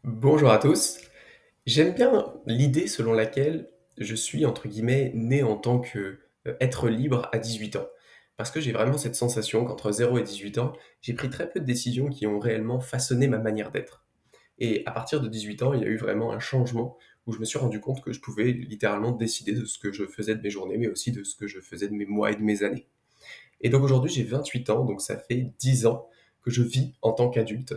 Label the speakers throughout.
Speaker 1: Bonjour à tous. J'aime bien l'idée selon laquelle je suis, entre guillemets, «né en tant que, être libre à 18 ans». Parce que j'ai vraiment cette sensation qu'entre 0 et 18 ans, j'ai pris très peu de décisions qui ont réellement façonné ma manière d'être. Et à partir de 18 ans, il y a eu vraiment un changement où je me suis rendu compte que je pouvais littéralement décider de ce que je faisais de mes journées, mais aussi de ce que je faisais de mes mois et de mes années. Et donc aujourd'hui, j'ai 28 ans, donc ça fait 10 ans que je vis en tant qu'adulte.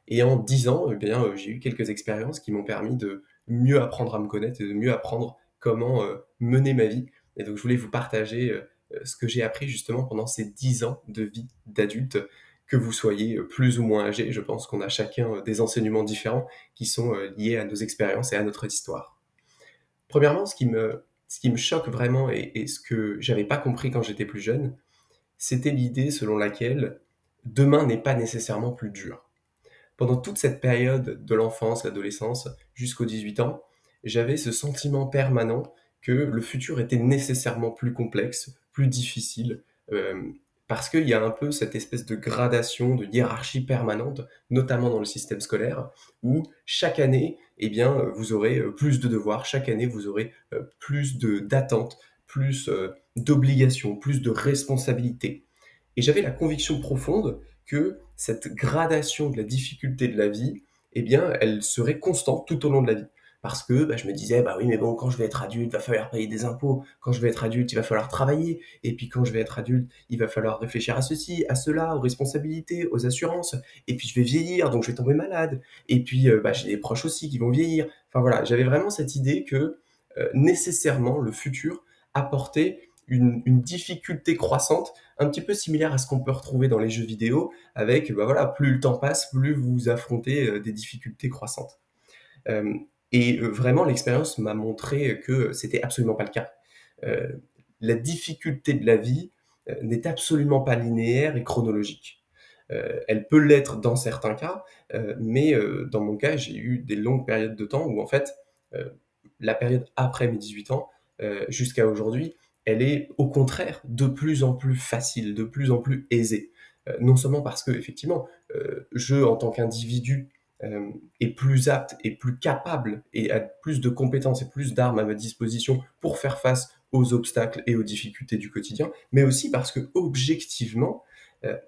Speaker 1: Et en 10 ans, eh bien, j'ai eu quelques expériences qui m'ont permis de mieux apprendre à me connaître et de mieux apprendre comment, mener ma vie. Et donc je voulais vous partager, ce que j'ai appris justement pendant ces 10 ans de vie d'adulte. Que vous soyez, plus ou moins âgé, je pense qu'on a chacun, des enseignements différents qui sont, liés à nos expériences et à notre histoire. Premièrement, ce qui me choque vraiment et ce que j'avais pas compris quand j'étais plus jeune, c'était l'idée selon laquelle demain n'est pas nécessairement plus dur. Pendant toute cette période de l'enfance, l'adolescence, jusqu'aux 18 ans, j'avais ce sentiment permanent que le futur était nécessairement plus complexe, plus difficile, parce qu'il y a un peu cette espèce de gradation, de hiérarchie permanente, notamment dans le système scolaire, où chaque année, eh bien, vous aurez plus de devoirs, chaque année, vous aurez plus d'attentes, plus d'obligations, plus de responsabilités. Et j'avais la conviction profonde que cette gradation de la difficulté de la vie, eh bien, elle serait constante tout au long de la vie. Parce que je me disais, bah oui, mais bon, quand je vais être adulte, il va falloir payer des impôts. Quand je vais être adulte, il va falloir travailler. Et puis quand je vais être adulte, il va falloir réfléchir à ceci, à cela, aux responsabilités, aux assurances. Et puis je vais vieillir, donc je vais tomber malade. Et puis j'ai des proches aussi qui vont vieillir. Enfin voilà, j'avais vraiment cette idée que nécessairement le futur apportait une difficulté croissante, un petit peu similaire à ce qu'on peut retrouver dans les jeux vidéo, avec voilà, plus le temps passe, plus vous affrontez des difficultés croissantes. Euh, et vraiment, l'expérience m'a montré que c'était absolument pas le cas. Euh, la difficulté de la vie n'est absolument pas linéaire et chronologique. Elle peut l'être dans certains cas, mais dans mon cas, j'ai eu des longues périodes de temps où en fait, euh, la période après mes 18 ans jusqu'à aujourd'hui, elle est au contraire de plus en plus facile, de plus en plus aisée. Non seulement parce que effectivement, je en tant qu'individu est plus apte et plus capable et a plus de compétences et plus d'armes à ma disposition pour faire face aux obstacles et aux difficultés du quotidien, mais aussi parce que objectivement,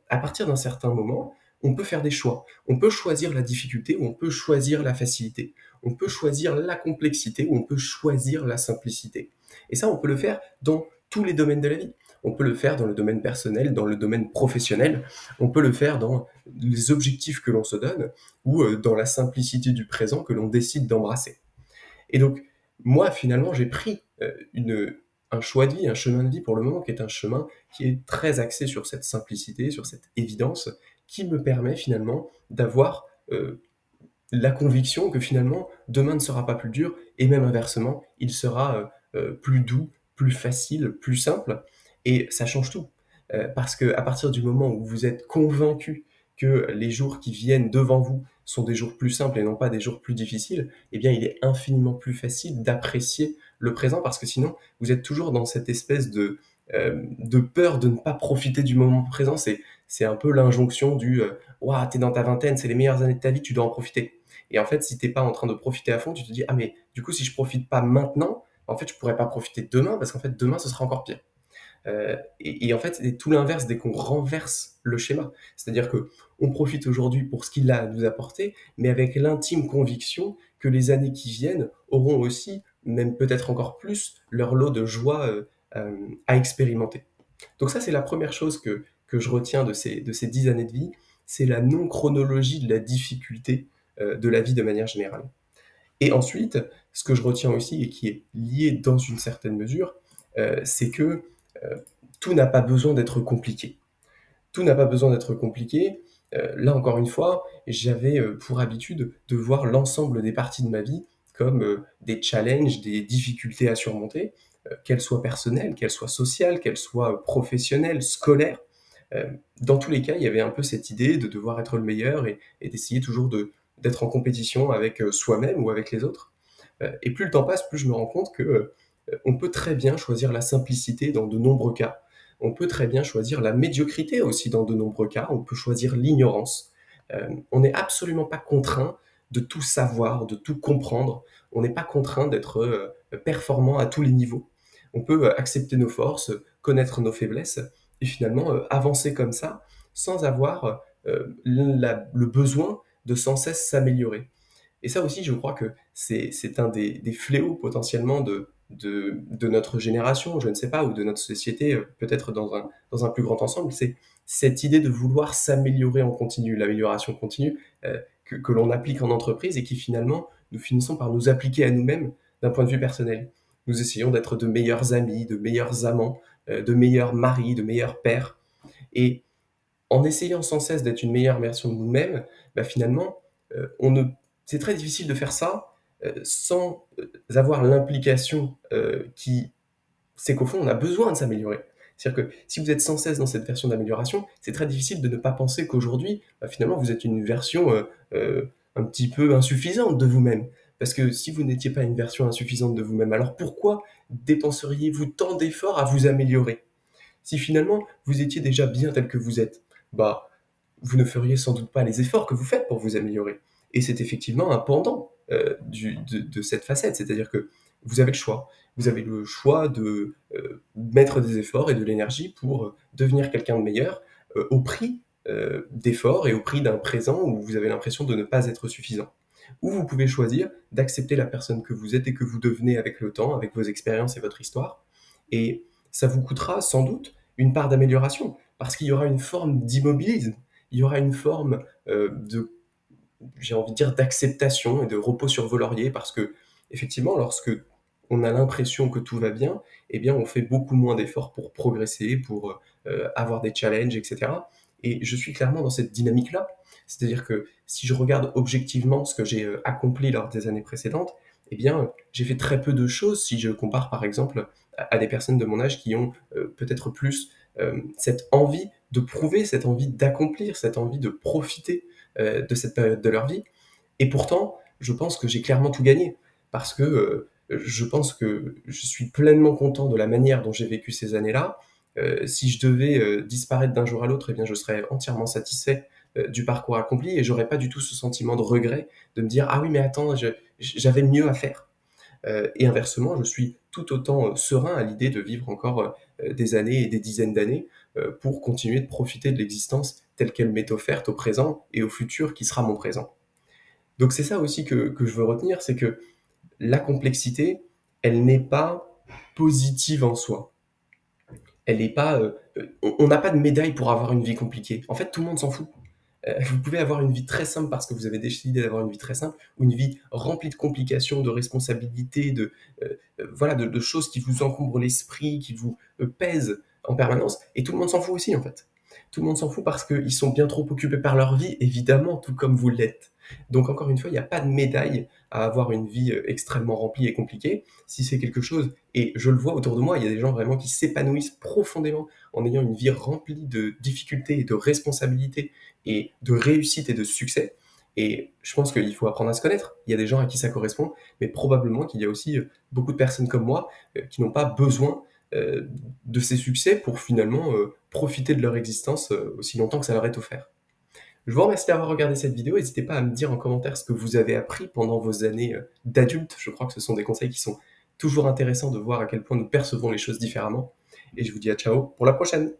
Speaker 1: à partir d'un certain moment, on peut faire des choix. On peut choisir la difficulté ou on peut choisir la facilité. On peut choisir la complexité ou on peut choisir la simplicité. Et ça, on peut le faire dans tous les domaines de la vie. On peut le faire dans le domaine personnel, dans le domaine professionnel, on peut le faire dans les objectifs que l'on se donne ou dans la simplicité du présent que l'on décide d'embrasser. Et donc, moi, finalement, j'ai pris un choix de vie, un chemin de vie pour le moment qui est un chemin qui est très axé sur cette simplicité, sur cette évidence, qui me permet finalement d'avoir la conviction que finalement, demain ne sera pas plus dur, et même inversement, il sera plus doux, plus facile, plus simple, et ça change tout. Parce que à partir du moment où vous êtes convaincu que les jours qui viennent devant vous sont des jours plus simples et non pas des jours plus difficiles, eh bien il est infiniment plus facile d'apprécier le présent parce que sinon vous êtes toujours dans cette espèce de peur de ne pas profiter du moment présent. C'est un peu l'injonction du Ouah, t'es dans ta vingtaine, c'est les meilleures années de ta vie, tu dois en profiter. Et en fait, si t'es pas en train de profiter à fond, tu te dis ah mais du coup si je profite pas maintenant, en fait je pourrais pas profiter demain parce qu'en fait demain ce sera encore pire. Et en fait, c'est tout l'inverse dès qu'on renverse le schéma. C'est-à-dire que on profite aujourd'hui pour ce qu'il a à nous apporter, mais avec l'intime conviction que les années qui viennent auront aussi, même peut-être encore plus, leur lot de joie à expérimenter. Donc ça, c'est la première chose que je retiens de ces 10 années de vie, c'est la non-chronologie de la difficulté de la vie de manière générale. Et ensuite, ce que je retiens aussi et qui est lié dans une certaine mesure, c'est que euh, tout n'a pas besoin d'être compliqué. Tout n'a pas besoin d'être compliqué. Là, encore une fois, j'avais pour habitude de voir l'ensemble des parties de ma vie comme des challenges, des difficultés à surmonter, qu'elles soient personnelles, qu'elles soient sociales, qu'elles soient professionnelles, scolaires. Euh, dans tous les cas, il y avait un peu cette idée de devoir être le meilleur et d'essayer toujours d'être en compétition avec soi-même ou avec les autres. Et plus le temps passe, plus je me rends compte que on peut très bien choisir la simplicité dans de nombreux cas. On peut très bien choisir la médiocrité aussi dans de nombreux cas. On peut choisir l'ignorance. On n'est absolument pas contraint de tout savoir, de tout comprendre. On n'est pas contraint d'être performant à tous les niveaux. On peut accepter nos forces, connaître nos faiblesses, et finalement avancer comme ça, sans avoir le besoin de sans cesse s'améliorer. Et ça aussi, je crois que c'est un des fléaux potentiellement de notre génération, je ne sais pas, ou de notre société, peut-être dans un plus grand ensemble, c'est cette idée de vouloir s'améliorer en continu, l'amélioration continue que l'on applique en entreprise et qui finalement, nous finissons par nous appliquer à nous-mêmes d'un point de vue personnel. Nous essayons d'être de meilleurs amis, de meilleurs amants, de meilleurs maris, de meilleurs pères. Et en essayant sans cesse d'être une meilleure version de nous-mêmes, bah finalement, on ne c'est très difficile de faire ça sans avoir l'implication qui c'est qu'au fond, on a besoin de s'améliorer. C'est-à-dire que si vous êtes sans cesse dans cette version d'amélioration, c'est très difficile de ne pas penser qu'aujourd'hui, bah, finalement, vous êtes une version un petit peu insuffisante de vous-même. Parce que si vous n'étiez pas une version insuffisante de vous-même, alors pourquoi dépenseriez-vous tant d'efforts à vous améliorer? Si finalement, vous étiez déjà bien tel que vous êtes, bah, vous ne feriez sans doute pas les efforts que vous faites pour vous améliorer. Et c'est effectivement un pendant de cette facette, c'est-à-dire que vous avez le choix. Vous avez le choix de mettre des efforts et de l'énergie pour devenir quelqu'un de meilleur au prix d'efforts et au prix d'un présent où vous avez l'impression de ne pas être suffisant. Ou vous pouvez choisir d'accepter la personne que vous êtes et que vous devenez avec le temps, avec vos expériences et votre histoire. Et ça vous coûtera sans doute une part d'amélioration, parce qu'il y aura une forme d'immobilisme, il y aura une forme j'ai envie de dire, d'acceptation et de repos sur vos lauriers, parce que, effectivement, lorsque on a l'impression que tout va bien, eh bien, on fait beaucoup moins d'efforts pour progresser, pour avoir des challenges, etc. Et je suis clairement dans cette dynamique-là. C'est-à-dire que si je regarde objectivement ce que j'ai accompli lors des années précédentes, eh bien, j'ai fait très peu de choses si je compare, par exemple, à des personnes de mon âge qui ont peut-être plus cette envie de prouver, cette envie d'accomplir, cette envie de profiter de cette période de leur vie. Et pourtant, je pense que j'ai clairement tout gagné, parce que je pense que je suis pleinement content de la manière dont j'ai vécu ces années-là. Si je devais disparaître d'un jour à l'autre, eh bien, je serais entièrement satisfait du parcours accompli et j'aurais pas du tout ce sentiment de regret de me dire ah oui mais attends j'avais mieux à faire. Et inversement, je suis tout autant serein à l'idée de vivre encore des années et des dizaines d'années pour continuer de profiter de l'existence telle qu'elle m'est offerte au présent et au futur qui sera mon présent. Donc c'est ça aussi que je veux retenir, c'est que la complexité, elle n'est pas positive en soi. Elle n'est pas, on n'a pas de médaille pour avoir une vie compliquée. En fait, tout le monde s'en fout. Vous pouvez avoir une vie très simple parce que vous avez décidé d'avoir une vie très simple, ou une vie remplie de complications, de responsabilités, voilà, de choses qui vous encombrent l'esprit, qui vous pèsent en permanence. Et tout le monde s'en fout aussi, en fait. Tout le monde s'en fout parce qu'ils sont bien trop occupés par leur vie, évidemment, tout comme vous l'êtes. Donc encore une fois, il n'y a pas de médaille à avoir une vie extrêmement remplie et compliquée. Si c'est quelque chose, et je le vois autour de moi, il y a des gens vraiment qui s'épanouissent profondément en ayant une vie remplie de difficultés et de responsabilités et de réussite et de succès. Et je pense qu'il faut apprendre à se connaître. Il y a des gens à qui ça correspond, mais probablement qu'il y a aussi beaucoup de personnes comme moi qui n'ont pas besoin de ces succès pour finalement profiter de leur existence aussi longtemps que ça leur est offert. Je vous remercie d'avoir regardé cette vidéo. N'hésitez pas à me dire en commentaire ce que vous avez appris pendant vos années d'adulte. Je crois que ce sont des conseils qui sont toujours intéressants de voir à quel point nous percevons les choses différemment. Et je vous dis à ciao pour la prochaine.